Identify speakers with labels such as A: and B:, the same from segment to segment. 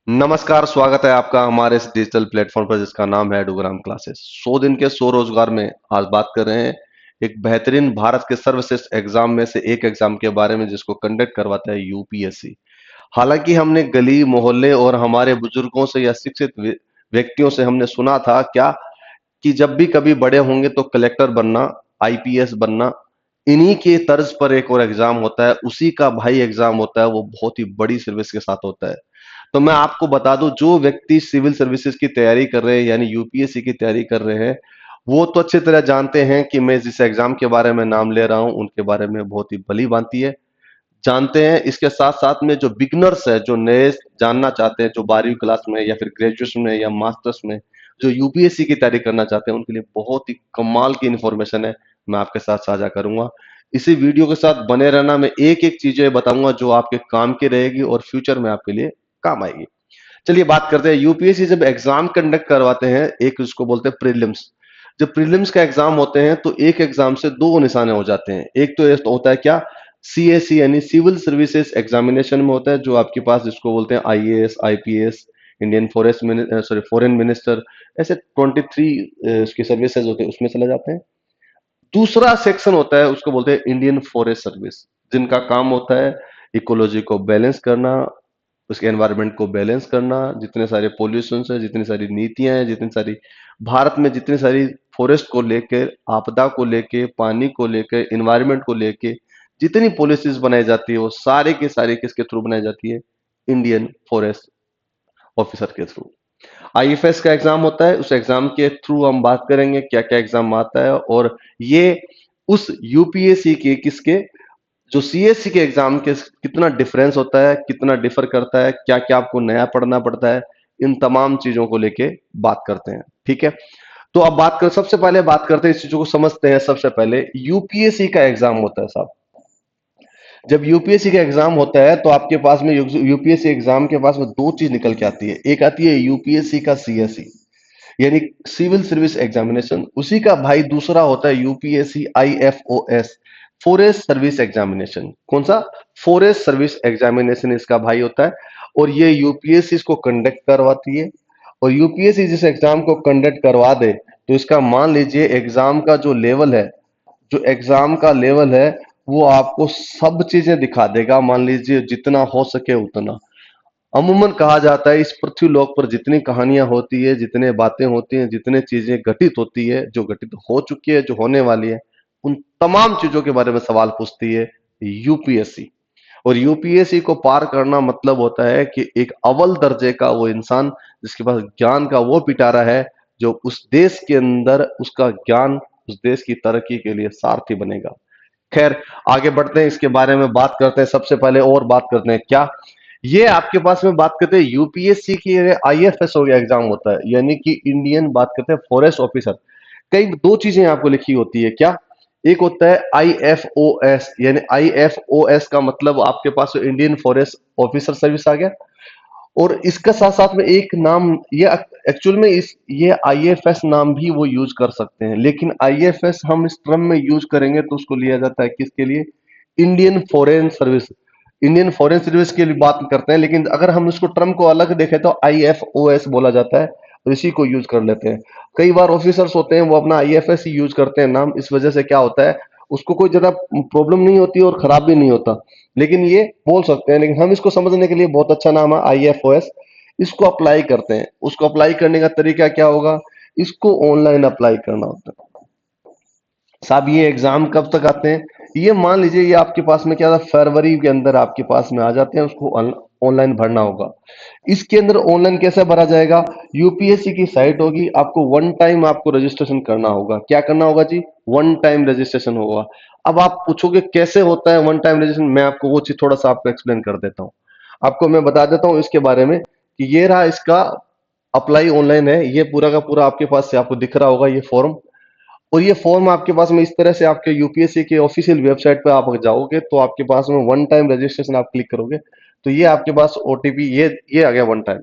A: नमस्कार, स्वागत है आपका हमारे इस डिजिटल प्लेटफॉर्म पर जिसका नाम है एडुग्राम क्लासेस। 100 दिन के 100 रोजगार में आज बात कर रहे हैं एक बेहतरीन भारत के सर्वश्रेष्ठ एग्जाम में से एक एग्जाम के बारे में जिसको कंडक्ट करवाता है यूपीएससी। हालांकि हमने गली मोहल्ले और हमारे बुजुर्गों से या शिक्षित व्यक्तियों से हमने सुना था क्या कि जब भी कभी बड़े होंगे तो कलेक्टर बनना, आईपीएस बनना, इन्हीं के तर्ज पर एक और एग्जाम होता है, उसी का भाई एग्जाम होता है, वो बहुत ही बड़ी सर्विस के साथ होता है। तो मैं आपको बता दूं, जो व्यक्ति सिविल सर्विसेज की तैयारी कर रहे हैं यानी यूपीएससी की तैयारी कर रहे हैं, वो तो अच्छी तरह जानते हैं कि मैं जिस एग्जाम के बारे में नाम ले रहा हूं उनके बारे में बहुत ही भली भांति है जानते हैं। इसके साथ साथ में जो बिगनर्स है, जो नए जानना चाहते हैं, जो 12वीं क्लास में या फिर ग्रेजुएशन में या मास्टर्स में जो यूपीएससी की तैयारी करना चाहते हैं, उनके लिए बहुत ही कमाल की इंफॉर्मेशन है, मैं आपके साथ साझा करूंगा। इसी वीडियो के साथ बने रहना, मैं एक एक चीजें बताऊंगा जो आपके काम की रहेगी और फ्यूचर में आपके लिए काम आएगी। चलिए बात करते हैं। यूपीएससी जब एग्जाम कंडक्ट करवाते हैं, एक उसको बोलते हैं प्रीलिम्स। जब प्रीलिम्स का एग्जाम होते हैं तो एक एग्जाम से दो निशाने हो जाते हैं। एक तो ये होता है क्या, सीएससी यानी सिविल सर्विसेज एग्जामिनेशन में होता है, जो आपके पास जिसको बोलते हैं IAS, IPS, Indian foreign minister, ऐसे 23 उसकी सर्विसेज होते हैं, उसमें चले जाते हैं। दूसरा सेक्शन होता है उसको बोलते हैं इंडियन फॉरेस्ट सर्विस, जिनका काम होता है इकोलॉजी को बैलेंस करना, उसके एनवायरनमेंट को बैलेंस करना, जितने सारे पॉल्यूशन है, जितनी सारी नीतियां हैं, जितनी सारी भारत में जितनी सारी फॉरेस्ट को लेके, आपदा को लेके, पानी को लेके, एनवायरनमेंट को लेके जितनी पॉलिसीज बनाई जाती है वो सारे के सारे किसके थ्रू बनाई जाती है, इंडियन फॉरेस्ट ऑफिसर के थ्रू। आईएफएस का एग्जाम होता है, उस एग्जाम के थ्रू हम बात करेंगे क्या क्या एग्जाम आता है, और ये उस यूपीएससी के किसके, जो सीएससी के एग्जाम के कितना डिफरेंस होता है, कितना डिफर करता है, क्या क्या आपको नया पढ़ना पड़ता है, इन तमाम चीजों को लेके बात करते हैं। ठीक है, तो अब बात कर, सबसे पहले बात करते हैं, इस चीजों को समझते हैं। सबसे पहले यूपीएससी का एग्जाम होता है साहब। जब यूपीएससी का एग्जाम होता है तो आपके पास में यूपीएससी एग्जाम के पास में दो चीज निकल के आती है। एक आती है यूपीएससी का सीएससी यानी सिविल सर्विस एग्जामिनेशन, उसी का भाई दूसरा होता है UPSC IFOS, forest service examination. कौन सा? फॉरेस्ट सर्विस एग्जामिनेशन इसका भाई होता है, और ये यूपीएससी इसको कंडक्ट करवाती है। और यूपीएससी जिस एग्जाम को कंडक्ट करवा दे तो इसका मान लीजिए एग्जाम का जो लेवल है, जो एग्जाम का लेवल है वो आपको सब चीजें दिखा देगा। मान लीजिए जितना हो सके उतना। अमूमन कहा जाता है इस पृथ्वी लोक पर जितनी कहानियां होती है, जितने बातें होती हैं, जितने चीजें घटित होती है, जो घटित हो चुकी है, जो होने वाली है, उन तमाम चीजों के बारे में सवाल पूछती है यूपीएससी। और यूपीएससी को पार करना मतलब होता है कि एक अव्वल दर्जे का वो इंसान जिसके पास ज्ञान का वो पिटारा है, जो उस देश के अंदर उसका ज्ञान उस देश की तरक्की के लिए सारथी बनेगा। खैर, आगे बढ़ते हैं, इसके बारे में बात करते हैं। सबसे पहले और बात करते हैं क्या, ये आपके पास में बात करते हैं यूपीएससी की, आईएफएस हो गया एग्जाम होता है, यानी कि इंडियन बात करते हैं फॉरेस्ट ऑफिसर। कई दो चीजें आपको लिखी होती है क्या, एक होता है आईएफओएस, यानी आईएफओएस का मतलब आपके पास इंडियन फॉरेस्ट ऑफिसर सर्विस आ गया। और इसका साथ साथ में एक नाम, ये एक्चुअल में इस ये आईएफएस नाम भी वो यूज कर सकते हैं, लेकिन आईएफएस हम इस टर्म में यूज करेंगे तो उसको लिया जाता है किसके लिए, Indian foreign service. Indian foreign service की बात करते हैं, लेकिन अगर हम इसको टर्म को अलग देखें तो आईएफओएस बोला जाता है, तो इसी को यूज कर लेते हैं। कई बार ऑफिसर्स होते हैं वो अपना आईएफएस ही यूज करते हैं नाम, इस वजह से क्या होता है, उसको कोई ज्यादा प्रॉब्लम नहीं होती और खराब भी नहीं होता, लेकिन ये बोल सकते हैं। लेकिन हम इसको समझने के लिए बहुत अच्छा नाम है आईएफओएस, इसको अप्लाई करते हैं। उसको अप्लाई करने का तरीका क्या होगा, इसको ऑनलाइन अप्लाई करना होता है साहब। ये एग्जाम कब तक आते हैं, ये मान लीजिए ये आपके पास में क्या था, फरवरी के अंदर आपके पास में आ जाते हैं, उसको ऑनलाइन भरना होगा। इसके अंदर ऑनलाइन कैसे भरा जाएगा, यूपीएससी की साइट होगी, आपको वन टाइम आपको रजिस्ट्रेशन करना होगा। क्या करना होगा जी, वन टाइम रजिस्ट्रेशन होगा। अब आप पूछोगे कैसे होता है वन टाइम रजिस्ट्रेशन, मैं आपको वो चीज थोड़ा सा आपको एक्सप्लेन कर देता हूँ। आपको मैं बता देता हूँ इसके बारे में कि ये रहा इसका अप्लाई ऑनलाइन है, ये पूरा का पूरा आपके पास से आपको दिख रहा होगा ये फॉर्म। और ये फॉर्म आपके पास में इस तरह से आपके यूपीएससी के ऑफिशियल वेबसाइट पे आप जाओगे तो आपके पास में वन टाइम रजिस्ट्रेशन आप क्लिक करोगे तो ये आपके पास ओटीपी, ये आ गया वन टाइम।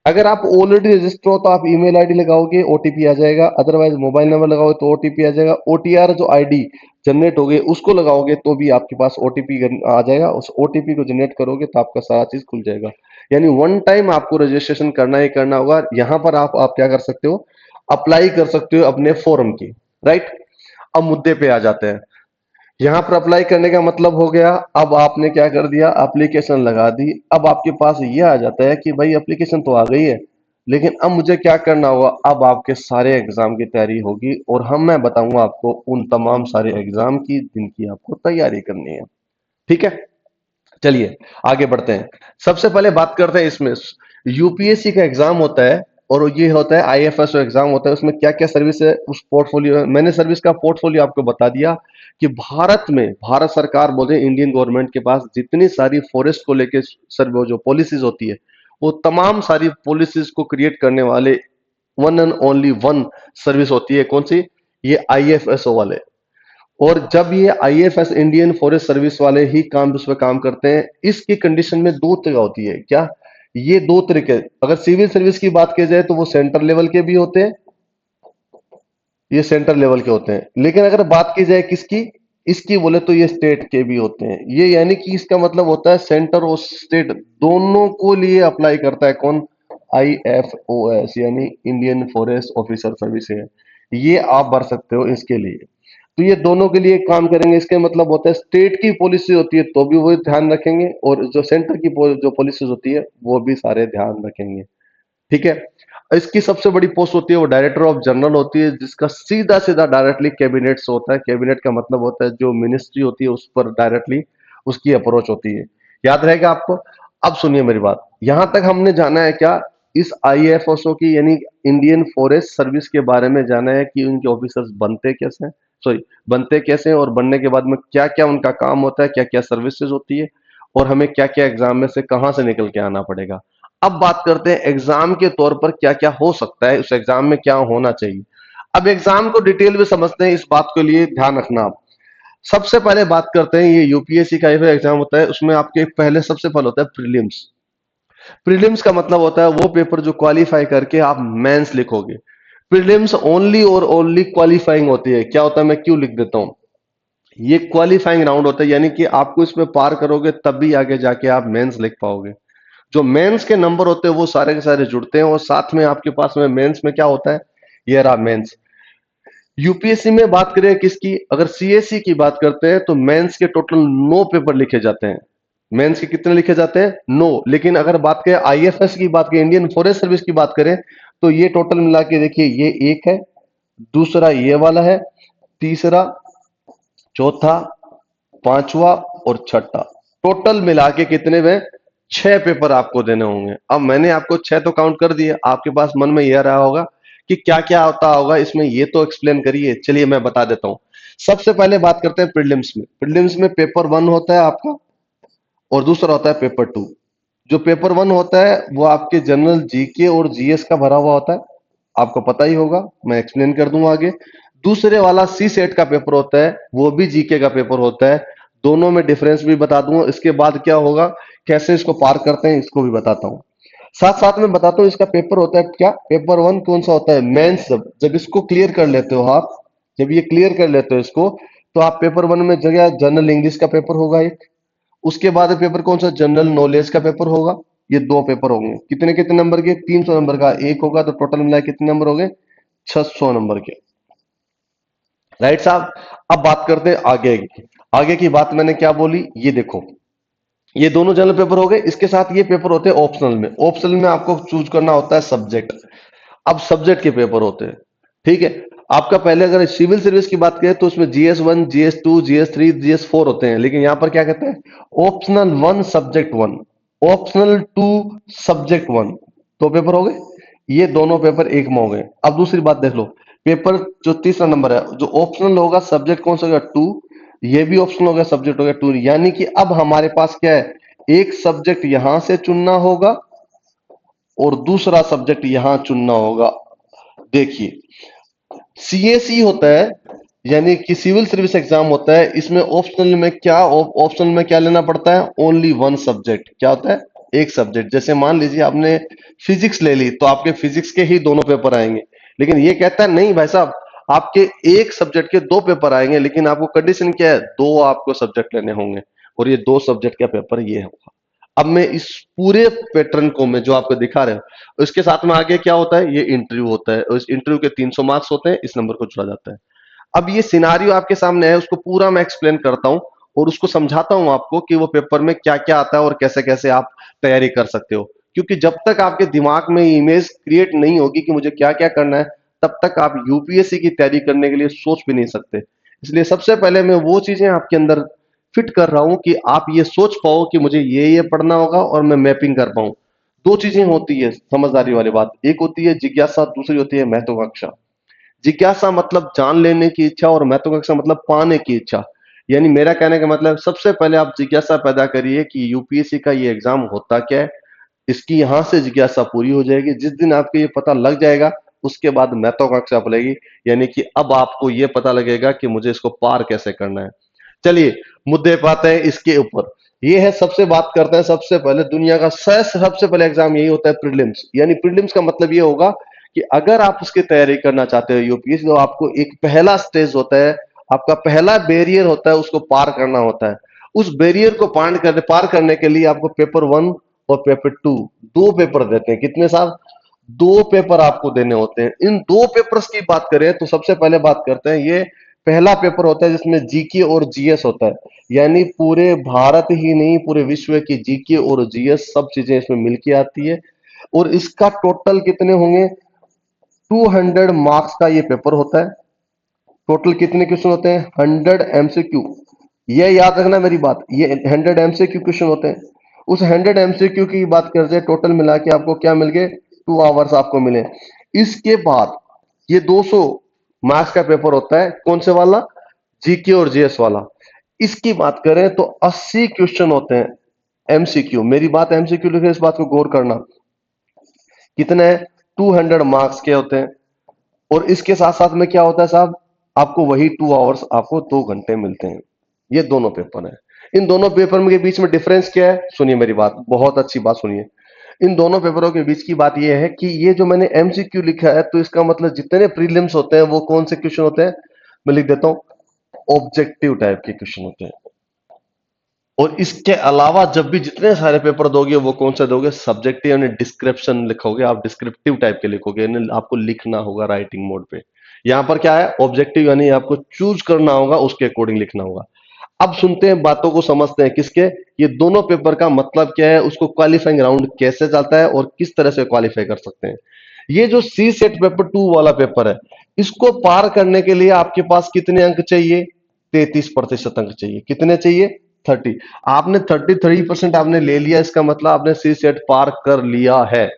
A: अगर आप ऑलरेडी रजिस्टर हो तो आप ईमेल आईडी लगाओगे, ओटीपी आ जाएगा। अदरवाइज मोबाइल नंबर लगाओगे तो ओटीपी आ जाएगा। ओटीआर जो आईडी जनरेट हो गई उसको लगाओगे तो भी आपके पास ओटीपी आ जाएगा। उस ओटीपी को जनरेट करोगे तो आपका सारा चीज खुल जाएगा। यानी वन टाइम आपको रजिस्ट्रेशन करना ही करना होगा। यहाँ पर आप क्या कर सकते हो, अप्लाई कर सकते हो अपने फॉर्म की, राइट। अब मुद्दे पे आ जाते हैं। यहां पर अप्लाई करने का मतलब हो गया, अब आपने क्या कर दिया, एप्लीकेशन लगा दी। अब आपके पास ये आ जाता है कि भाई एप्लीकेशन तो आ गई है, लेकिन अब मुझे क्या करना होगा। अब आपके सारे एग्जाम की तैयारी होगी और मैं बताऊंगा आपको उन तमाम सारे एग्जाम की जिनकी आपको तैयारी करनी है। ठीक है, चलिए आगे बढ़ते हैं। सबसे पहले बात करते हैं इसमें, यूपीएससी का एग्जाम होता है और ये होता है आईएफएसओ एग्जाम होता है। उसमें क्या क्या सर्विस है उस पोर्टफोलियो में, मैंने सर्विस का पोर्टफोलियो आपको बता दिया कि भारत में, भारत सरकार बोले, इंडियन गवर्नमेंट के पास जितनी सारी फॉरेस्ट को लेके सर्व जो पॉलिसीज होती है, वो तमाम सारी पॉलिसीज को क्रिएट करने वाले one and only one service होती है। कौन सी? ये आईएफएसओ वाले। और जब ये आईएफएस इंडियन फॉरेस्ट सर्विस वाले ही काम उस पर काम करते हैं, इसकी कंडीशन में दो तरह होती है। क्या? ये दो तरीके, अगर सिविल सर्विस की बात की जाए तो वो सेंटर लेवल के भी होते हैं, ये सेंटर लेवल के होते हैं। लेकिन अगर बात की जाए किसकी, इसकी बोले तो ये स्टेट के भी होते हैं। ये यानी कि इसका मतलब होता है सेंटर और स्टेट दोनों को लिए अप्लाई करता है कौन? आईएफओएस यानी इंडियन फॉरेस्ट ऑफिसर सर्विस है। ये आप भर सकते हो इसके लिए। तो ये दोनों के लिए काम करेंगे। इसके मतलब होता है स्टेट की पॉलिसी होती है तो भी वो ध्यान रखेंगे, और जो सेंटर की जो पॉलिसीज होती है वो भी सारे ध्यान रखेंगे। ठीक है। इसकी सबसे बड़ी पोस्ट होती है वो डायरेक्टर ऑफ जनरल होती है, जिसका सीधा सीधा डायरेक्टली कैबिनेट से होता है। कैबिनेट का मतलब होता है जो मिनिस्ट्री होती है उस पर डायरेक्टली उसकी अप्रोच होती है। याद रहेगा आपको। अब सुनिए मेरी बात, यहां तक हमने जाना है क्या, इस आईएफएसओ की यानी इंडियन फॉरेस्ट सर्विस के बारे में जाना है कि उनके ऑफिसर्स बनते कैसे हैं, सॉरी बनते कैसे हैं, और बनने के बाद में क्या क्या उनका काम होता है, क्या क्या सर्विसेज होती है, और हमें क्या क्या एग्जाम में से कहां से निकल के आना पड़ेगा। अब बात करते हैं एग्जाम के तौर पर क्या क्या हो सकता है, उस एग्जाम में क्या होना चाहिए। अब एग्जाम को डिटेल में समझते हैं, इस बात के लिए ध्यान रखना आप। सबसे पहले बात करते हैं, ये यूपीएससी का एग्जाम होता है, उसमें आपके पहले सबसे पहले होता है प्रीलिम्स। प्रीलिम्स का मतलब होता है वो पेपर जो क्वालिफाई करके आप मेंस लिखोगे। प्रीलिम्स ओनली और ओनली क्वालिफाइंग होती है। क्या होता है, मैं क्यों लिख देता हूं, ये क्वालिफाइंग राउंड होता है, यानी कि आपको इसमें पार करोगे तब भी आगे जाके आप मेंस लिख पाओगे। जो मेंस के नंबर होते हैं वो सारे के सारे जुड़ते हैं, और साथ में आपके पास में मेंस में क्या होता है, ये रहा मेंस। यूपीएससी में बात करें किसकी, अगर सीएससी की बात करते हैं तो मेंस के टोटल 9 पेपर लिखे जाते हैं। मेंस के कितने लिखे जाते हैं? 9। लेकिन अगर बात करें आईएफएस की बात करें, इंडियन फॉरेस्ट सर्विस की बात करें, तो ये टोटल मिला के देखिए, ये एक है, दूसरा ये वाला है, तीसरा, चौथा, पांचवा और छठा। टोटल मिला के कितने में? 6 पेपर आपको देने होंगे। अब मैंने आपको 6 तो काउंट कर दिए, आपके पास मन में यह रहा होगा कि क्या क्या होता होगा इसमें, ये तो एक्सप्लेन करिए। चलिए मैं बता देता हूं। सबसे पहले बात करते हैं प्रीलिम्स में। प्रीलिम्स में पेपर 1 होता है आपका, और दूसरा होता है पेपर 2। जो पेपर 1 होता है वो आपके जनरल जीके और जीएस का भरा हुआ होता है, आपको पता ही होगा, मैं एक्सप्लेन कर दूंगा आगे। दूसरे वाला सी सेट का पेपर होता है, वो भी जीके का पेपर होता है। दोनों में डिफरेंस भी बता दूंगा। इसके बाद क्या होगा, कैसे इसको पार करते हैं, इसको भी बताता हूं। साथ साथ में बताता हूं इसका पेपर होता है क्या। पेपर 1 कौन सा होता है? मेंस। जब इसको क्लियर कर लेते हो आप, जब ये क्लियर कर लेते हो इसको, तो आप पेपर 1 में जगह जनरल इंग्लिश का पेपर होगा एक। उसके बाद पेपर कौन सा? जनरल नॉलेज का पेपर होगा। ये 2 पेपर होंगे। कितने कितने नंबर के? 300 नंबर का एक होगा, तो टोटल मिला के कितने नंबर हो गए? 600 नंबर के। राइट साहब। अब बात करते हैं आगे की। आगे की बात मैंने क्या बोली, ये देखो, ये दोनों जनरल पेपर हो गए। इसके साथ ये पेपर होते हैं ऑप्शनल में। ऑप्शनल में आपको चूज करना होता है सब्जेक्ट। अब सब्जेक्ट के पेपर होते हैं, ठीक है। आपका पहले अगर सिविल सर्विस की बात करें तो उसमें जीएस 1, जीएस 2, जीएस 3, जीएस 4 होते हैं, लेकिन यहां पर क्या कहते हैं? Optional 1 subject 1, optional 2 subject 1। तो पेपर हो गए, ये दोनों पेपर एक में हो गए। अब दूसरी बात देख लो, पेपर जो तीसरा नंबर है, जो ऑप्शनल होगा सब्जेक्ट कौन सा होगा? 2। ये भी ऑप्शनल हो गया, सब्जेक्ट हो गया 2। यानी कि अब हमारे पास क्या है, एक सब्जेक्ट यहां से चुनना होगा और दूसरा सब्जेक्ट यहां चुनना होगा। देखिए, सीएसई होता है, यानी कि सिविल सर्विस एग्जाम होता है, इसमें ऑप्शनल में क्या, ऑप्शनल में क्या लेना पड़ता है? Only 1 subject. क्या होता है? एक सब्जेक्ट, जैसे मान लीजिए आपने फिजिक्स ले ली तो आपके फिजिक्स के ही दोनों पेपर आएंगे, लेकिन ये कहता है नहीं भाई साहब, आपके एक सब्जेक्ट के दो पेपर आएंगे, लेकिन आपको कंडीशन क्या है, दो आपको सब्जेक्ट लेने होंगे और ये दो सब्जेक्ट का पेपर ये होगा। अब मैं इस पूरे पैटर्न को मैं जो आपको दिखा रहे हूं, उसके साथ में आगे क्या होता है, ये इंटरव्यू होता है और इस इंटरव्यू के 300 मार्क्स होते हैं, इस नंबर को जुड़ा जाता है। अब ये सिनारियो आपके सामने है, उसको पूरा मैं एक्सप्लेन करता हूं और उसको समझाता हूं आपको कि वो पेपर में क्या क्या आता है और कैसे कैसे आप तैयारी कर सकते हो। क्योंकि जब तक आपके दिमाग में इमेज क्रिएट नहीं होगी कि मुझे क्या क्या करना है, तब तक आप यूपीएससी की तैयारी करने के लिए सोच भी नहीं सकते। इसलिए सबसे पहले मैं वो चीजें आपके अंदर फिट कर रहा हूं कि आप ये सोच पाओ कि मुझे ये पढ़ना होगा और मैं मैपिंग कर पाऊं। दो चीजें होती है समझदारी वाली बात, एक होती है जिज्ञासा, दूसरी होती है महत्वाकांक्षा। जिज्ञासा मतलब जान लेने की इच्छा और महत्वाकांक्षा मतलब पाने की इच्छा। यानी मेरा कहने का मतलब सबसे पहले आप जिज्ञासा पैदा करिए कि यूपीएससी का ये एग्जाम होता क्या है, इसकी यहां से जिज्ञासा पूरी हो जाएगी। जिस दिन आपको ये पता लग जाएगा, उसके बाद महत्वाकांक्षा पड़ेगी, यानी कि अब आपको ये पता लगेगा कि मुझे इसको पार कैसे करना है। चलिए मुद्दे पे आते हैं इसके ऊपर। ये है, सबसे बात करते हैं, सबसे पहले दुनिया का सबसे पहले एग्जाम यही होता है प्रीलिम्स। यानी प्रीलिम्स का मतलब ये होगा कि अगर आप उसकी तैयारी करना चाहते हो यूपीएससी, तो आपको एक पहला स्टेज होता है, आपका पहला बैरियर होता है, उसको पार करना होता है। उस बैरियर को पार करने के लिए आपको पेपर वन और पेपर टू, दो पेपर देते हैं। कितने साहब? दो पेपर आपको देने होते हैं। इन दो पेपर्स की बात करें तो सबसे पहले बात करते हैं, ये पहला पेपर होता है जिसमें जीके और जीएस होता है। यानी पूरे भारत ही नहीं, पूरे विश्व की जीके और जीएस सब चीजें इसमें मिलके आती है। और इसका टोटल कितने होंगे? 200 मार्क्स का ये पेपर होता है। टोटल कितने क्वेश्चन होते हैं? 100 एमसीक्यू। ये याद रखना मेरी बात, ये 100 एमसीक्यू क्वेश्चन होते हैं। उस 100 एमसीक्यू की बात करते हैं, टोटल मिला के आपको क्या मिल गए? 2 आवर्स आपको मिले। इसके बाद ये 200 मार्क्स का पेपर होता है, कौन से वाला? जीके और जीएस वाला। इसकी बात करें तो 80 क्वेश्चन होते हैं एमसीक्यू। मेरी बात एमसीक्यू लिखे, इस बात को गौर करना। कितने? 200 मार्क्स के होते हैं। और इसके साथ साथ में क्या होता है साहब, आपको वही 2 आवर्स, आपको 2 घंटे मिलते हैं। ये दोनों पेपर हैं। इन दोनों पेपर के बीच में डिफरेंस क्या है? सुनिए मेरी बात, बहुत अच्छी बात सुनिए। इन दोनों पेपरों के बीच की बात यह है कि ये जो मैंने एमसीक्यू लिखा है, तो इसका मतलब जितने प्रीलिम्स होते हैं वो कौन से क्वेश्चन होते हैं? मैं लिख देता हूं, ऑब्जेक्टिव टाइप के क्वेश्चन होते हैं। और इसके अलावा जब भी जितने सारे पेपर दोगे, वो कौन से दोगे? सब्जेक्टिव यानी डिस्क्रिप्शन लिखोगे, आप डिस्क्रिप्टिव टाइप के लिखोगे, यानी आपको लिखना होगा राइटिंग मोड पे। यहां पर क्या है? ऑब्जेक्टिव यानी आपको चूज करना होगा, उसके अकॉर्डिंग लिखना होगा। अब सुनते हैं, बातों को समझते हैं किसके, ये दोनों पेपर का मतलब क्या है, उसको क्वालिफाइंग राउंड कैसे चलता है और किस तरह से क्वालिफाई कर सकते हैं। ये जो सी सेट पेपर 2 वाला पेपर है, इसको पार करने के लिए आपके पास कितने अंक चाहिए? 33% अंक चाहिए। कितने चाहिए? 30। आपने 33% आपने ले लिया, इसका मतलब आपने सी सेट पार कर लिया है,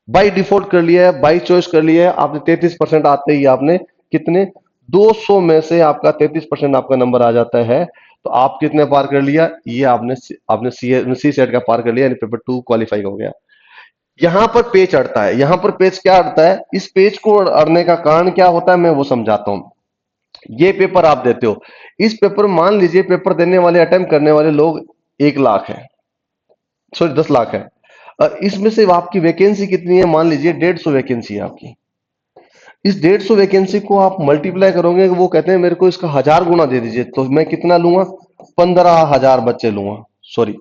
A: बाई डिफॉल्ट कर लिया है, बाई चॉइस कर लिया है आपने। 33% आते ही आपने कितने? 200 में से आपका 33% आपका नंबर आ जाता है, तो आप कितने पार कर लिया? ये आपने आपने सी सेट का पार कर लिया, यानी पेपर 2 क्वालिफाई हो गया। यहां पर पेच अड़ता है। यहां पर पेच क्या अड़ता है? इस पेच को अड़ने का कारण क्या होता है, मैं वो समझाता हूं। ये पेपर आप देते हो, इस पेपर मान लीजिए पेपर देने वाले, अटेम्प्ट करने वाले लोग 1 लाख है, सॉरी 10 लाख है। और इसमें से आपकी वैकेंसी कितनी है? मान लीजिए 150 वैकेंसी है आपकी। इस 150 वैकेंसी को आप मल्टीप्लाई करोगे, वो कहते हैं मेरे को इसका 1000 गुना दे दीजिए, तो मैं कितना लूंगा? 15,000 बच्चे लूंगा। सॉरी,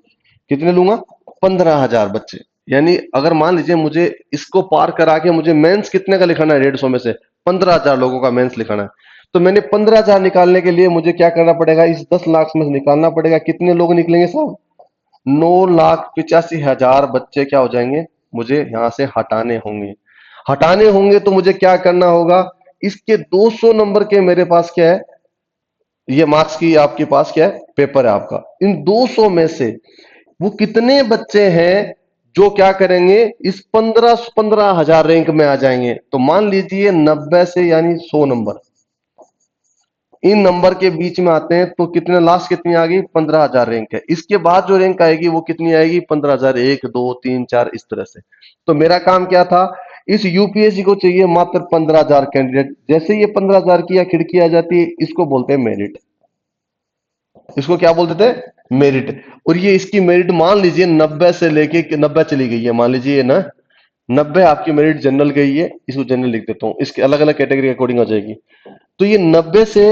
A: कितने लूंगा? 15,000 बच्चे। यानी अगर मान लीजिए मुझे इसको पार करा के मुझे मेंस कितने का लिखाना है? 150 में से 15,000 लोगों का मेंस लिखाना है, तो मैंने 15,000 निकालने के लिए मुझे क्या करना पड़ेगा? इस 10 लाख में से निकालना पड़ेगा। कितने लोग निकलेंगे साहब? 9,85,000 बच्चे क्या हो जाएंगे? मुझे यहां से हटाने होंगे। हटाने होंगे तो मुझे क्या करना होगा? इसके 200 नंबर के मेरे पास क्या है? ये मार्क्स की आपके पास क्या है? पेपर है आपका। इन 200 में से वो कितने बच्चे हैं जो क्या करेंगे? इस 15,000 रैंक में आ जाएंगे। तो मान लीजिए 90 से यानी 100 नंबर इन नंबर के बीच में आते हैं, तो कितने, लास्ट कितनी आ गई? 15,000 रैंक है। इसके बाद जो रैंक आएगी वो कितनी आएगी? 15,000, 1 2 3 4 इस तरह से। तो मेरा काम क्या था? इस यूपीएससी को चाहिए मात्र 15,000 कैंडिडेट। जैसे ये 15,000 की या खिड़की आ जाती है, इसको बोलते हैं मेरिट। इसको क्या बोलते थे? मेरिट। और ये इसकी मेरिट मान लीजिए 90 से लेके 90 चली गई है, मान लीजिए ये ना 90 आपकी मेरिट जनरल गई है, इसको जनरल लिख देता हूं, इसके अलग अलग कैटेगरी के अकॉर्डिंग हो जाएगी। तो ये 90 से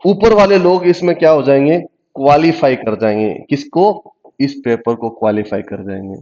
A: ऊपर वाले लोग इसमें क्या हो जाएंगे? क्वालिफाई कर जाएंगे। किसको? इस पेपर को क्वालिफाई कर जाएंगे।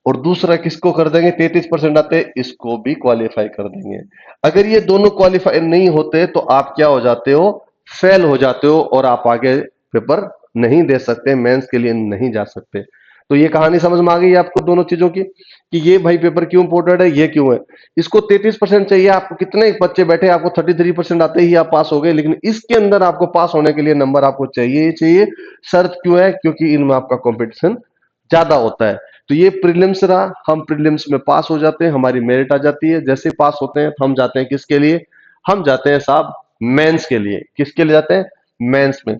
A: और दूसरा किसको कर देंगे? 33% आते हैं, इसको भी क्वालिफाई कर देंगे। अगर ये दोनों क्वालिफाई नहीं होते तो आप क्या हो जाते हो? फेल हो जाते हो और आप आगे पेपर नहीं दे सकते, मेंस के लिए नहीं जा सकते। तो ये कहानी समझ में आ गई आपको दोनों चीजों की, कि ये भाई पेपर क्यों इंपॉर्टेंट है, ये क्यों है। इसको 33% चाहिए, आपको कितने बच्चे बैठे, आपको 33% आते ही आप पास हो गए, लेकिन इसके अंदर आपको पास होने के लिए नंबर आपको चाहिए ही चाहिए। शर्त क्यों है? क्योंकि इनमें आपका कंपटीशन ज्यादा होता है। तो ये प्रीलिम्स रहा, हम प्रीलिम्स में पास हो जाते हैं, हमारी मेरिट आ जाती है। जैसे पास होते हैं हम जाते हैं किसके लिए? हम जाते हैं साहब मेंस के लिए। किसके लिए जाते हैं? मेंस में।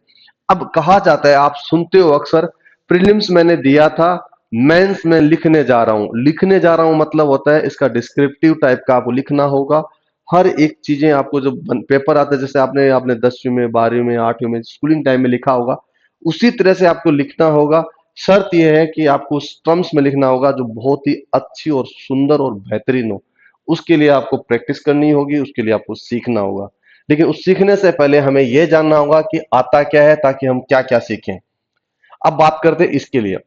A: अब कहा जाता है, आप सुनते हो अक्सर, प्रीलिम्स मैंने दिया था, मेंस में लिखने जा रहा हूं। लिखने जा रहा हूं मतलब होता है इसका डिस्क्रिप्टिव टाइप का आपको लिखना होगा। हर एक चीजें आपको जब पेपर आता है, जैसे आपने आपने 10वीं में, 12वीं में, 8वीं में स्कूलिंग टाइम में लिखा होगा, उसी तरह से आपको लिखना होगा। शर्त यह है कि आपको उस टर्म्स में लिखना होगा जो बहुत ही अच्छी और सुंदर और बेहतरीन हो। उसके लिए आपको प्रैक्टिस करनी होगी, उसके लिए आपको सीखना होगा। लेकिन उस सीखने से पहले हमें यह जानना होगा कि आता क्या है, ताकि हम क्या क्या सीखें। अब बात करते हैं इसके लिए।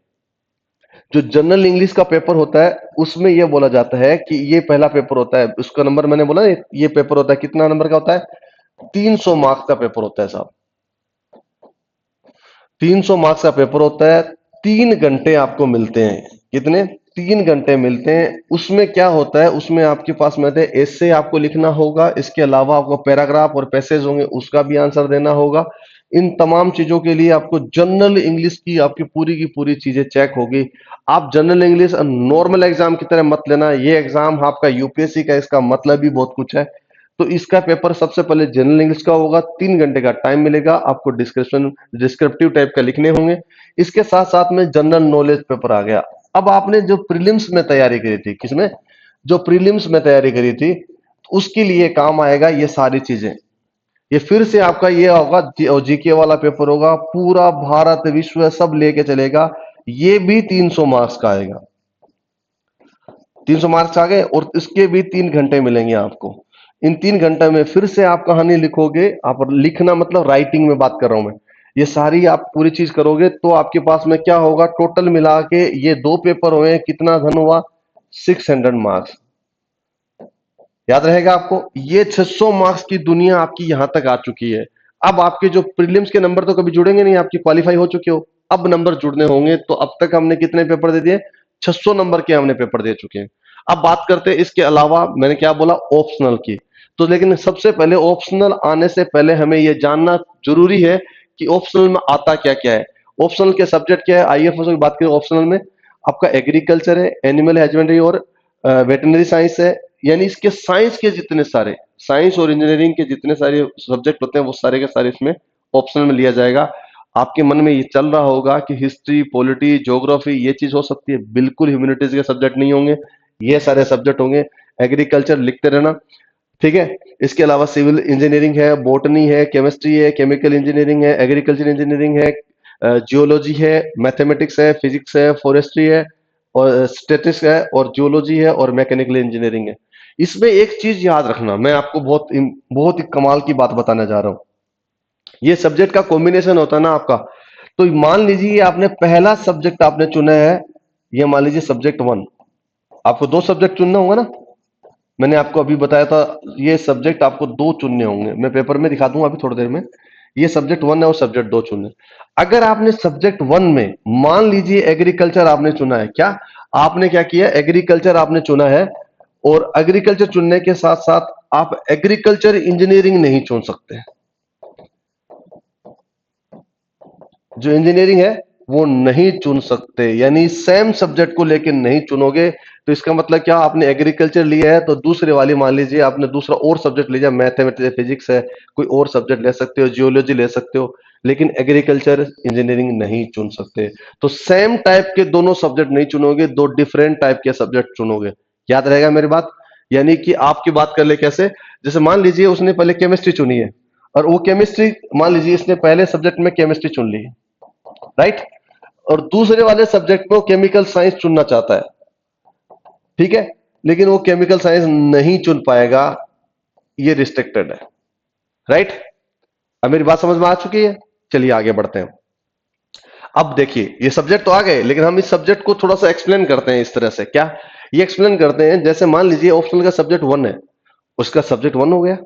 A: जो जनरल इंग्लिश का पेपर होता है उसमें यह बोला जाता है कि ये पहला पेपर होता है, उसका नंबर मैंने बोला ये पेपर होता है कितना नंबर का होता है? 300 मार्क्स का पेपर होता है साहब। 300 मार्क्स का पेपर होता है। 3 घंटे आपको मिलते हैं। कितने? 3 घंटे मिलते हैं। उसमें क्या होता है? उसमें आपके पास में एसे आपको लिखना होगा, इसके अलावा आपको पैराग्राफ और पैसेज होंगे, उसका भी आंसर देना होगा। इन तमाम चीजों के लिए आपको जनरल इंग्लिश की पूरी चीजें चेक होगी। आप जनरल इंग्लिश नॉर्मल एग्जाम की तरह मत लेना, ये एग्जाम आपका यूपीएससी का, इसका मतलब भी बहुत कुछ है। तो इसका पेपर सबसे पहले जनरल इंग्लिश का होगा। 3 घंटे का टाइम मिलेगा आपको, डिस्क्रिप्शन डिस्क्रिप्टिव टाइप का लिखने होंगे। इसके साथ साथ में जनरल नॉलेज पेपर आ गया। अब आपने जो प्रीलिम्स में तैयारी करी थी, किसमें? जो प्रीलिम्स में तैयारी करी थी, उसके लिए काम आएगा ये सारी चीजें। ये फिर से आपका ये होगा जीके वाला पेपर होगा, पूरा भारत विश्व सब लेके चलेगा। ये भी 300 मार्क्स का आएगा। 300 मार्क्स आ गए, और इसके भी 3 घंटे मिलेंगे आपको। इन 3 घंटे में फिर से आप कहानी लिखोगे। आप लिखना मतलब राइटिंग में बात कर रहा हूं मैं। ये सारी आप पूरी चीज करोगे तो आपके पास में क्या होगा? टोटल मिला के ये 2 पेपर हुए, कितना धन हुआ? 600 मार्क्स। याद रहेगा आपको? ये 600 मार्क्स की दुनिया आपकी यहां तक आ चुकी है। अब आपके जो प्रीलिम्स के नंबर तो कभी जुड़ेंगे नहीं, आपकी क्वालिफाई हो चुके हो। अब नंबर जुड़ने होंगे। तो अब तक हमने कितने पेपर दे दिए? 600 नंबर के हमने पेपर दे चुके हैं। अब बात करते हैं इसके अलावा, मैंने क्या बोला? ऑप्शनल की। तो लेकिन सबसे पहले ऑप्शनल आने से पहले हमें यह जानना जरूरी है कि ऑप्शनल में आता क्या क्या है। ऑप्शनल के सब्जेक्ट क्या है? आइए की बात करें। ऑप्शनल में आपका एग्रीकल्चर है, एनिमल हस्बेंड्री और वेटनरी साइंस है। यानी इसके साइंस के जितने सारे, साइंस और इंजीनियरिंग के जितने सारे सब्जेक्ट होते हैं वो सारे के सारे इसमें ऑप्शनल में लिया जाएगा। आपके मन में ये चल रहा होगा कि हिस्ट्री, पॉलिटी, ज्योग्राफी ये चीज हो सकती है। बिल्कुल ह्यूमैनिटीज के सब्जेक्ट नहीं होंगे, ये सारे सब्जेक्ट होंगे। एग्रीकल्चर लिखते रहना, ठीक है। इसके अलावा सिविल इंजीनियरिंग है, बॉटनी है, केमिस्ट्री है, केमिकल इंजीनियरिंग है, एग्रीकल्चर इंजीनियरिंग है, जियोलॉजी है, मैथमेटिक्स है, फिजिक्स है, फॉरेस्ट्री है, और स्टेटिस्टिक्स है, और जियोलॉजी है, और मैकेनिकल इंजीनियरिंग है। इसमें एक चीज याद रखना, मैं आपको बहुत ही कमाल की बात बताने जा रहा हूं। ये सब्जेक्ट का कॉम्बिनेशन होता है ना आपका। तो मान लीजिए आपने पहला सब्जेक्ट आपने चुना है, ये मान लीजिए सब्जेक्ट 1। आपको 2 सब्जेक्ट चुनना होगा ना, मैंने आपको अभी बताया था। ये सब्जेक्ट आपको 2 चुनने होंगे, मैं पेपर में दिखा दूंगा अभी थोड़ी देर में। ये सब्जेक्ट 1 है और सब्जेक्ट 2 चुनने। अगर आपने सब्जेक्ट 1 में मान लीजिए एग्रीकल्चर आपने चुना है, क्या आपने क्या किया? एग्रीकल्चर आपने चुना है, और एग्रीकल्चर चुनने के साथ साथ आप एग्रीकल्चर इंजीनियरिंग नहीं चुन सकते। जो इंजीनियरिंग है वो नहीं चुन सकते, यानी सेम सब्जेक्ट को लेके नहीं चुनोगे। तो इसका मतलब क्या? आपने एग्रीकल्चर लिया है तो दूसरे वाली, मान लीजिए आपने दूसरा और सब्जेक्ट लिया, मैथमेटिक्स, फिजिक्स है, कोई और सब्जेक्ट ले सकते हो, जियोलॉजी ले सकते हो, लेकिन एग्रीकल्चर इंजीनियरिंग नहीं चुन सकते। तो सेम टाइप के दोनों सब्जेक्ट नहीं चुनोगे, 2 डिफरेंट टाइप के सब्जेक्ट चुनोगे। याद रहेगा मेरी बात? यानी कि आपकी बात कर ले कैसे, जैसे मान लीजिए उसने पहले केमिस्ट्री चुनी है, और वो केमिस्ट्री, मान लीजिए इसने पहले सब्जेक्ट में केमिस्ट्री चुन ली, राइट, और दूसरे वाले सब्जेक्ट में वो केमिकल साइंस चुनना चाहता है, ठीक है, लेकिन वो केमिकल साइंस नहीं चुन पाएगा, ये रिस्ट्रिक्टेड है, राइट। अब मेरी बात समझ में आ चुकी है, चलिए आगे बढ़ते हैं। अब देखिए ये सब्जेक्ट तो आ गए, लेकिन हम इस सब्जेक्ट को थोड़ा सा एक्सप्लेन करते हैं इस तरह से, क्या ये एक्सप्लेन करते हैं, जैसे मान लीजिए ऑप्शनल का सब्जेक्ट वन है, उसका सब्जेक्ट वन हो गया,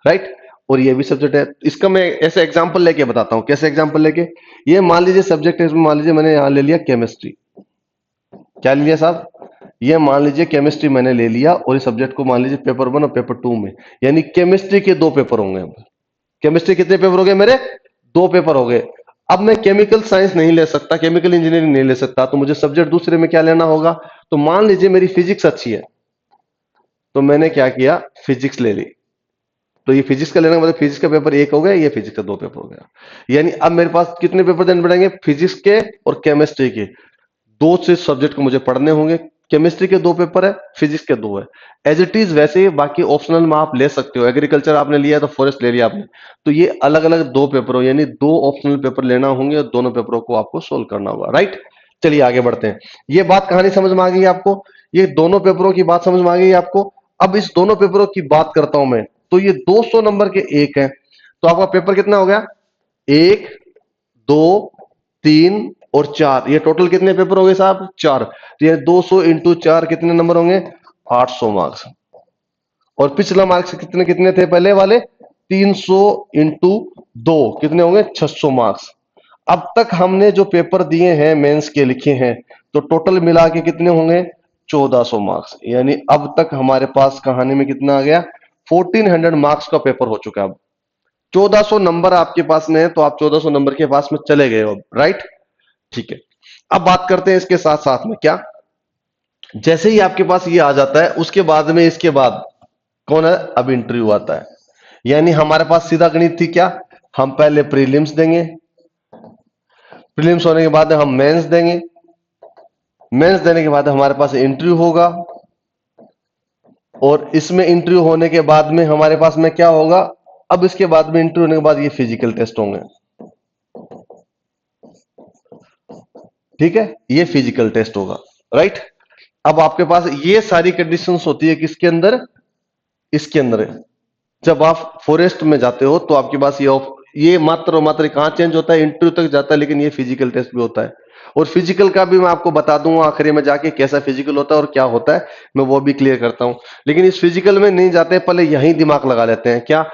A: राइट, और ये भी सब्जेक्ट है। इसका मैं ऐसे एग्जांपल लेके बताता हूं, कैसे एग्जांपल लेके। ये मान लीजिए सब्जेक्ट है, इसमें मान लीजिए मैंने यहां ले लिया केमिस्ट्री, क्या ले लिया साहब, ये मान लीजिए केमिस्ट्री मैंने ले लिया, और इस सब्जेक्ट को मान लीजिए पेपर वन और पेपर टू में, यानी केमिस्ट्री के दो पेपर होंगे। केमिस्ट्री कितने पेपर हो गए मेरे, दो पेपर हो गए। अब मैं केमिकल साइंस नहीं ले सकता, केमिकल इंजीनियरिंग नहीं ले सकता, तो मुझे सब्जेक्ट दूसरे में क्या लेना होगा। तो मान लीजिए मेरी फिजिक्स अच्छी है, तो मैंने क्या किया, फिजिक्स ले ली। तो ये फिजिक्स का लेना मतलब फिजिक्स का पेपर एक हो गया, ये फिजिक्स का दो पेपर हो गया, यानी अब मेरे पास कितने पेपर देने पड़ेंगे, फिजिक्स के और केमिस्ट्री के, दो से सब्जेक्ट को मुझे पढ़ने होंगे। केमिस्ट्री के दो पेपर है, फिजिक्स के दो है, एज इट इज वैसे ही बाकी ऑप्शनल में आप ले सकते हो। एग्रीकल्चर आपने लिया तो फॉरेस्ट ले लिया आपने, तो ये अलग अलग दो पेपर हो, यानी दो ऑप्शनल पेपर लेना होंगे और दोनों पेपरों को आपको सोल्व करना होगा, राइट। चलिए आगे बढ़ते हैं। ये बात कहानी समझ में आ गई आपको, ये दोनों पेपरों की बात समझ में आ गई आपको। अब इस दोनों पेपरों की बात करता हूं मैं, तो ये 200 नंबर के एक है, तो आपका पेपर कितना हो गया, एक, दो, तीन और चार, ये टोटल कितने पेपर हो गए साहब, चार। तो ये 200 इंटू चार कितने नंबर होंगे, 800 मार्क्स। और पिछला मार्क्स कितने कितने थे पहले वाले, 300 इंटू दो कितने होंगे, 600 मार्क्स। अब तक हमने जो पेपर दिए हैं मेंस के लिखे हैं, तो टोटल मिला के कितने होंगे, 1400 मार्क्स। यानी अब तक हमारे पास कहानी में कितना आ गया, 1400 मार्क्स का पेपर हो चुका है। अब 1400 नंबर आपके पास में है, तो आप 1400 नंबर के पास में चले गए हो, राइट, ठीक है। अब बात करते हैं इसके साथ साथ में, क्या जैसे ही आपके पास ये आ जाता है, उसके बाद में इसके बाद कौन है, अब इंटरव्यू आता है। यानी हमारे पास सीधा गणित थी, क्या हम पहले प्रीलिम्स देंगे, प्रीलिम्स होने के बाद हम मेंस देंगे, मेंस देने के बाद हमारे पास इंटरव्यू होगा, और इसमें इंटरव्यू होने के बाद में हमारे पास में क्या होगा, अब इसके बाद में इंटरव्यू होने के बाद ये फिजिकल टेस्ट होंगे, ठीक है, ये फिजिकल टेस्ट होगा, राइट। अब आपके पास ये सारी कंडीशंस होती है किसके अंदर, इसके अंदर है। जब आप फॉरेस्ट में जाते हो तो आपके पास ये मात्र और मात्र कहां चेंज होता है, इंटरव्यू तक जाता है, लेकिन ये फिजिकल टेस्ट भी होता है। और फिजिकल का भी मैं आपको बता दूंगा आखिरी में जाके कैसा फिजिकल होता है और क्या होता है, मैं वो भी क्लियर करता हूं। लेकिन इस फिजिकल में नहीं जाते, पहले यही दिमाग लगा लेते हैं, क्या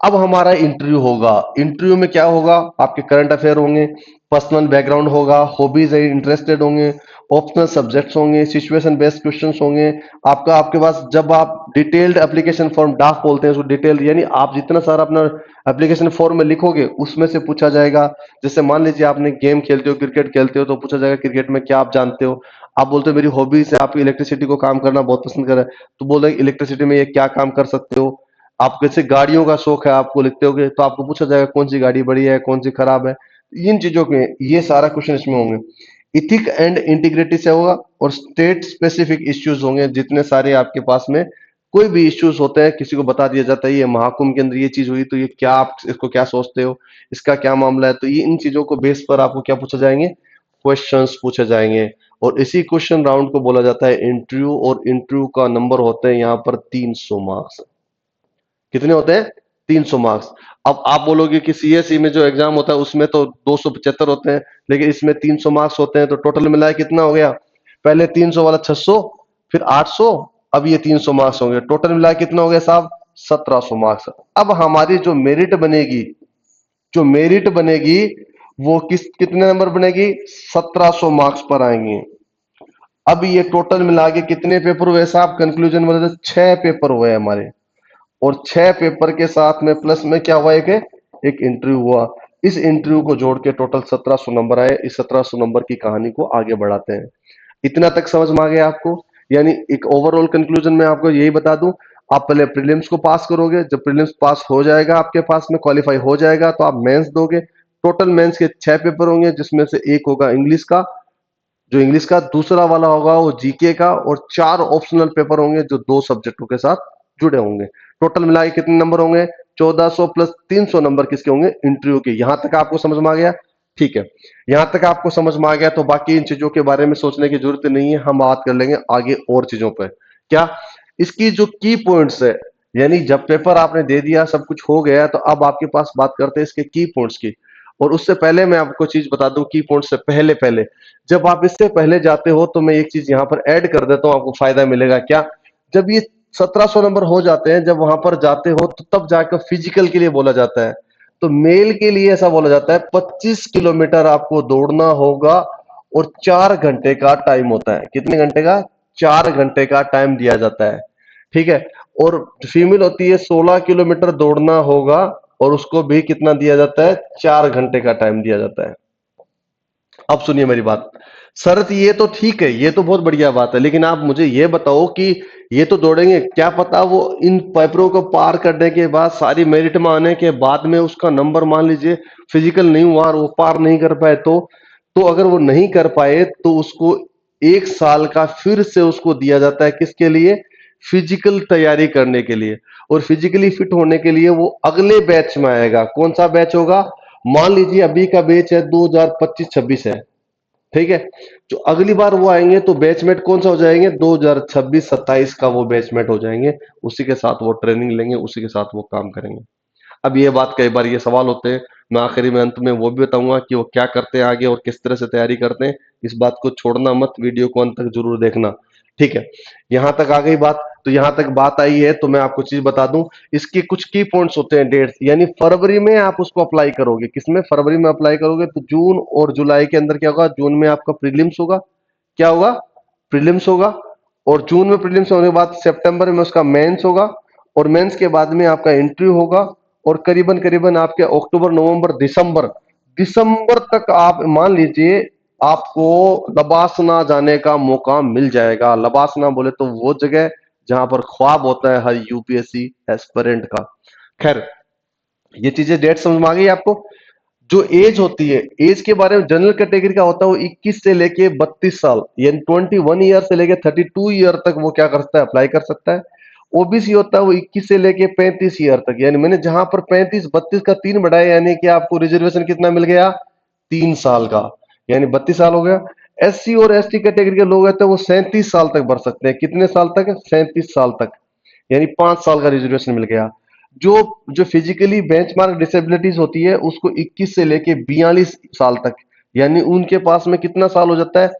A: अब हमारा इंटरव्यू होगा, इंटरव्यू में क्या होगा, आपके करंट अफेयर होंगे, पर्सनल बैकग्राउंड होगा, हॉबीज इंटरेस्टेड होंगे, ऑप्शनल सब्जेक्ट्स होंगे, सिचुएशन बेस्ड क्वेश्चंस होंगे। आपके पास जब आप डिटेल्ड एप्लीकेशन फॉर्म डाक बोलते हैं उसको, डिटेल यानी आप जितना सारा अपना एप्लीकेशन फॉर्म में लिखोगे उसमें से पूछा जाएगा। जैसे मान लीजिए आपने गेम खेलते हो, क्रिकेट खेलते हो, तो पूछा जाएगा क्रिकेट में क्या आप जानते हो। आप बोलते हो मेरी हॉबीज है, आप इलेक्ट्रिसिटी को काम करना बहुत पसंद कर, तो बोले इलेक्ट्रिसिटी में ये क्या काम कर सकते हो। आप कैसे गाड़ियों का शौक है आपको, लिखते होगे तो आपको पूछा जाएगा कौन सी गाड़ी बढ़िया है, कौन सी खराब है। इन चीजों के ये सारा क्वेश्चन इसमें होंगे। इथिक एंड इंटीग्रिटी से होगा, और स्टेट स्पेसिफिक इश्यूज होंगे, जितने सारे आपके पास में कोई भी इश्यूज होते हैं, किसी को बता दिया जाता है ये महाकुंभ के अंदर ये चीज हुई, तो ये क्या, आप इसको क्या सोचते हो, इसका क्या मामला है। तो ये इन चीजों को बेस पर आपको क्या पूछा जाएंगे, क्वेश्चंस पूछे जाएंगे। और इसी क्वेश्चन राउंड को बोला जाता है इंटरव्यू, और इंटरव्यू का नंबर होते हैं यहाँ पर 300 मार्क्स। कितने होते हैं, 300 मार्क्स। अब आप बोलोगे कि सीएसई में जो एग्जाम होता है उसमें तो 275 होते हैं, लेकिन इसमें 300 मार्क्स होते हैं, तो टोटल मिलाए कितना हो गया, पहले 300 वाला 600, फिर 800, अब ये 300 मार्क्स होंगे, टोटल मिलाए कितना हो गया साहब, 1700 मार्क्स। अब हमारी जो मेरिट बनेगी, जो मेरिट बनेगी वो कितने नंबर बनेगी, 1700 मार्क्स पर आएंगे। अब ये टोटल मिला के कितने पेपर हुए साहब, कंक्लूजन में 6 पेपर हुए हमारे, और 6 पेपर के साथ में प्लस में क्या हुआ, एक इंटरव्यू हुआ। इस इंटरव्यू को जोड़ के टोटल 1700 नंबर आए। इस 1700 नंबर की कहानी को आगे बढ़ाते हैं। इतना तक समझ में आ गया आपको। यानी एक ओवरऑल कंक्लूजन में आपको यही बता दूं, आप पहले प्रीलिम्स को पास करोगे, जब प्रीलिम्स पास हो जाएगा आपके पास में, क्वालिफाई हो जाएगा, तो आप मेंस दोगे। टोटल मेंस के 6 पेपर होंगे, जिसमें से एक होगा इंग्लिश का, जो इंग्लिश का दूसरा वाला होगा वो जीके का, और 4 ऑप्शनल पेपर होंगे जो 2 सब्जेक्टों के साथ जुड़े होंगे। टोटल मिला के कितने नंबर होंगे, 1400 प्लस 300 नंबर किसके होंगे, इंटरव्यू के। यहां तक आपको समझ में आ गया? ठीक है, यहां तक आपको समझ में आ गया तो बाकी इन चीजों के बारे में सोचने की जरूरत नहीं है, हम बात कर लेंगे आगे और चीजों पर। क्या इसकी जो की पॉइंट्स है, यानी जब पेपर आपने दे दिया, सब कुछ हो गया, तो अब आपके पास बात करते हैं इसके की पॉइंट्स की। और उससे पहले मैं आपको चीज बता दूं, की पॉइंट से पहले पहले जब आप इससे पहले जाते हो तो मैं एक चीज यहां पर ऐड कर देता हूं, आपको फायदा मिलेगा। क्या, जब ये 1700 नंबर हो जाते हैं, जब वहां पर जाते हो तो तब जाकर फिजिकल के लिए बोला जाता है। तो मेल के लिए ऐसा बोला जाता है 25 किलोमीटर आपको दौड़ना होगा और 4 घंटे का टाइम होता है। कितने घंटे का? 4 घंटे का टाइम दिया जाता है। ठीक है। और फीमेल होती है 16 किलोमीटर दौड़ना होगा और उसको भी कितना दिया जाता है? 4 घंटे का टाइम दिया जाता है। अब सुनिए मेरी बात। शर्त ये तो ठीक है, ये तो बहुत बढ़िया बात है, लेकिन आप मुझे ये बताओ कि ये तो दौड़ेंगे, क्या पता वो इन पेपरों को पार करने के बाद, सारी मेरिट में आने के बाद में उसका नंबर मान लीजिए फिजिकल नहीं हुआ और वो पार नहीं कर पाए, तो अगर वो नहीं कर पाए तो उसको 1 साल का फिर से उसको दिया जाता है। किसके लिए? फिजिकल तैयारी करने के लिए। और फिजिकली फिट होने के लिए वो अगले बैच में आएगा। कौन सा बैच होगा? मान लीजिए अभी का बैच है 2025-26 है, ठीक है। जो अगली बार वो आएंगे तो बैचमेट कौन सा हो जाएंगे? 2026-27 का वो बैचमेट हो जाएंगे। उसी के साथ वो ट्रेनिंग लेंगे, उसी के साथ वो काम करेंगे। अब ये बात, कई बार ये सवाल होते हैं, मैं आखिरी में अंत में वो भी बताऊंगा कि वो क्या करते हैं आगे और किस तरह से तैयारी करते हैं। इस बात को छोड़ना मत, वीडियो को अंत तक जरूर देखना। ठीक है, यहां तक आ गई बात। तो यहां तक बात आई है तो मैं आपको चीज बता दूं, इसके कुछ की पॉइंट्स होते हैं, डेट्स, यानी फरवरी में आप उसको अप्लाई करोगे। किसमें? फरवरी में अप्लाई करोगे तो जून और जुलाई के अंदर क्या होगा? जून में आपका प्रीलिम्स होगा। क्या होगा? प्रीलिम्स होगा। और जून में प्रीलिम्स होने के बाद सितंबर में उसका मेंस होगा। और मेंस के बाद में आपका इंटरव्यू होगा। और करीबन करीबन आपके अक्टूबर, नवंबर, दिसंबर, दिसंबर तक आप मान लीजिए आपको लबासना जाने का मौका मिल जाएगा। लबासना बोले तो वो जगह जहां पर ख्वाब होता है हर यूपीएससी एस्पिरेंट का। खैर, ये चीजें, डेट समझ में आ गई आपको? जो एज होती है, एज के बारे में जनरल कैटेगरी का होता है वो 21 से लेके 32 साल, यानी 21 ईयर से लेके 32 ईयर तक वो क्या कर सकता है? अप्लाई कर सकता है। ओबीसी होता है वो 21 से लेके 35 ईयर तक, यानी मैंने जहां पर 35 32 का 3 बढ़ाया, यानी कि आपको रिजर्वेशन कितना मिल गया? 3 साल का, यानी 32 साल हो गया। एससी और एसटी कैटेगरी के लोग रहते हैं वो 37 साल तक भर सकते हैं। कितने साल तक? 37 साल तक, यानी 5 साल का रिजर्वेशन मिल गया। जो जो फिजिकली बेंचमार्क डिसेबिलिटीज होती है उसको 21 से लेके 42 साल तक, यानी उनके पास में कितना साल हो जाता है?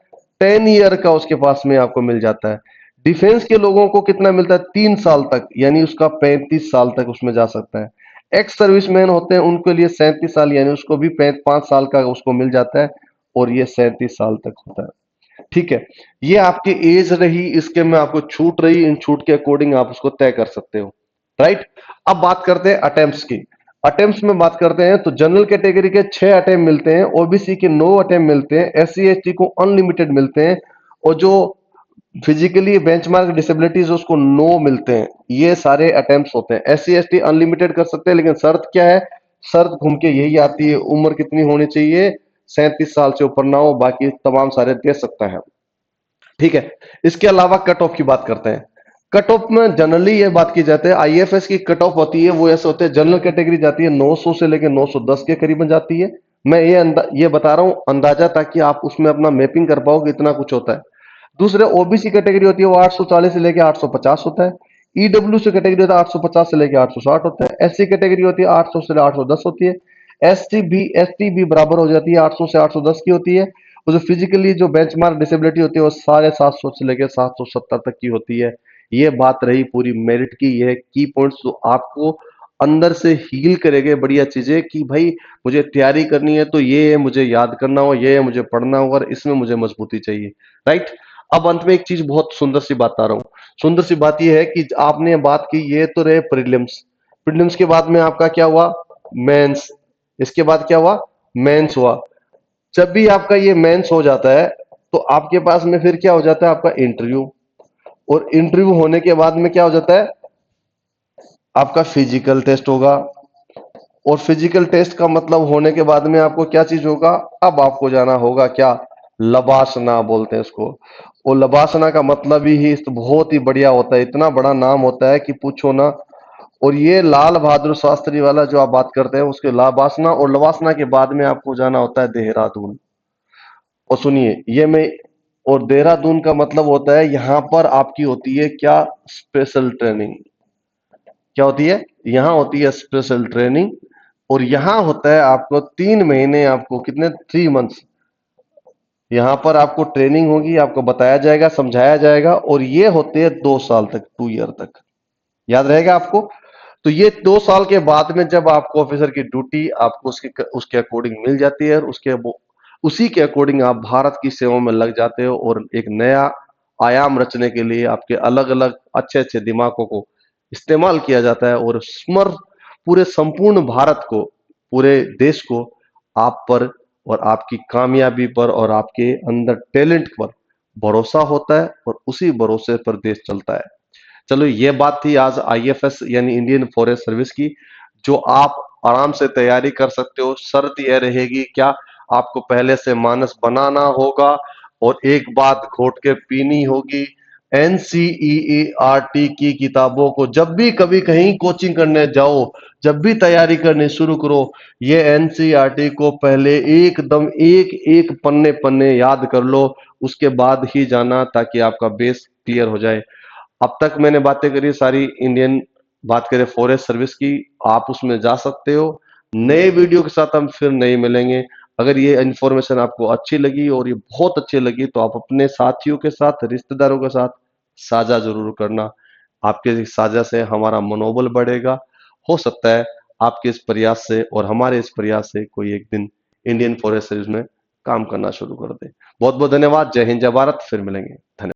A: 10 ईयर का उसके पास में आपको मिल जाता है। डिफेंस के लोगों को कितना मिलता है? 3 साल तक, यानी उसका 35 साल तक उसमें जा सकता है। एक्स सर्विसमैन होते हैं उनके लिए 37 साल, यानी उसको भी 5 साल का उसको मिल जाता है। और ये 37 साल तक होता है। ठीक है, ये आपकी एज रही, इसके में आपको छूट रही, इन छूट के अकॉर्डिंग आप उसको तय कर सकते हो। राइट। अब बात करते हैं अटेम्प्ट्स की। अटेम्प्ट्स में बात करते हैं तो जनरल कैटेगरी के 6 अटेम्प्ट मिलते हैं, ओबीसी के 9 अटेम्प्ट मिलते हैं, एससी एसटी को अनलिमिटेड मिलते हैं, और जो फिजिकली बेंचमार्क डिसेबिलिटीज उसको 9 मिलते हैं। ये सारे अटेम्प्ट्स होते हैं। एससी एसटी अनलिमिटेड कर सकते हैं, लेकिन शर्त क्या है? शर्त घूम के यही आती है, उम्र कितनी होनी चाहिए? 37 साल से ऊपर ना हो, बाकी तमाम सारे दे सकता है। ठीक है, इसके अलावा कट ऑफ की बात करते हैं। कट ऑफ में जनरली ये बात की जाती है, आईएफएस की कट ऑफ होती है वो ऐसे होते हैं, जनरल कैटेगरी जाती है 900 से लेकर 910 के करीबन जाती है। मैं ये बता रहा हूं अंदाजा, ताकि आप उसमें अपना मैपिंग कर पाओ कि इतना कुछ होता है। दूसरे ओबीसी कैटेगरी होती है वो 840 से लेकर 850 होता है। ईडब्ल्यू से कैटेगरी होता है 850 से लेकर 860 होता है। एससी कैटेगरी होती है 800 से 810 होती है। एसटी भी बराबर हो जाती है, 800 से 810 की होती है। और जो फिजिकली जो बेंचमार्क डिसेबिलिटी होती है वो 750 से लेकर 770 तक की होती है। ये बात रही पूरी मेरिट की। ये की पॉइंट्स जो आपको अंदर से हील करेंगे बढ़िया चीजें, कि भाई मुझे तैयारी करनी है तो ये है, मुझे याद करना हो, ये है मुझे पढ़ना होगा, और इसमें मुझे मजबूती चाहिए। राइट। अब अंत में एक चीज, बहुत सुंदर सी बात आ रहा हूं। सुंदर सी बात यह है कि आपने बात की, ये तो रहे प्रीलिम्स। प्रीलिम्स के बाद में आपका क्या हुआ? मेंस। इसके बाद क्या हुआ? मेंस हुआ। जब भी आपका ये मेंस हो जाता है तो आपके पास में फिर क्या हो जाता है? आपका इंटरव्यू। और इंटरव्यू होने के बाद में क्या हो जाता है? आपका फिजिकल टेस्ट होगा। और फिजिकल टेस्ट का मतलब होने के बाद में आपको क्या चीज होगा? अब आपको जाना होगा क्या? लबासना बोलते हैं इसको। और लबासना का मतलब ही बहुत ही बढ़िया होता है, इतना बड़ा नाम होता है कि पूछो ना। और ये लाल बहादुर शास्त्री वाला जो आप बात करते हैं उसके लवासना, और लवासना के बाद में आपको जाना होता है देहरादून। और सुनिए ये मैं, और देहरादून का मतलब होता है यहां पर आपकी होती है क्या, स्पेशल ट्रेनिंग। क्या होती है, यहां होती है स्पेशल ट्रेनिंग। और यहां होता है आपको 3 महीने, आपको कितने, 3 मंथ्स, यहां पर आपको ट्रेनिंग होगी, आपको बताया जाएगा, समझाया जाएगा, और ये होते हैं 2 साल तक, 2 ईयर तक। याद रहेगा आपको। तो ये 2 साल के बाद में जब आपको ऑफिसर की ड्यूटी आपको उसके अकॉर्डिंग मिल जाती है, और उसी के अकॉर्डिंग आप भारत की सेवा में लग जाते हो, और एक नया आयाम रचने के लिए आपके अलग अलग अच्छे अच्छे दिमागों को इस्तेमाल किया जाता है, और पूरे संपूर्ण भारत को, पूरे देश को आप पर और आपकी कामयाबी पर और आपके अंदर टैलेंट पर भरोसा होता है, और उसी भरोसे पर देश चलता है। चलो ये बात थी आज आईएफएस यानी इंडियन फॉरेस्ट सर्विस की, जो आप आराम से तैयारी कर सकते हो। शर्त यह रहेगी क्या, आपको पहले से मानस बनाना होगा, और एक बात घोट के पीनी होगी, एनसीईआरटी की किताबों को जब भी कभी कहीं कोचिंग करने जाओ, जब भी तैयारी करनी शुरू करो, ये एनसीईआरटी को पहले एकदम एक एक पन्ने पन्ने याद कर लो, उसके बाद ही जाना, ताकि आपका बेस क्लियर हो जाए। अब तक मैंने बातें करी सारी इंडियन, बात करें फॉरेस्ट सर्विस की, आप उसमें जा सकते हो। नए वीडियो के साथ हम फिर नहीं मिलेंगे। अगर ये इन्फॉर्मेशन आपको अच्छी लगी और ये बहुत अच्छी लगी तो आप अपने साथियों के साथ, रिश्तेदारों के साथ साझा जरूर करना। आपके इस साझा से हमारा मनोबल बढ़ेगा। हो सकता है आपके इस प्रयास से और हमारे इस प्रयास से कोई एक दिन इंडियन फॉरेस्ट सर्विस में काम करना शुरू कर दे। बहुत बहुत धन्यवाद। जय हिंद, जय भारत। फिर मिलेंगे। धन्यवाद।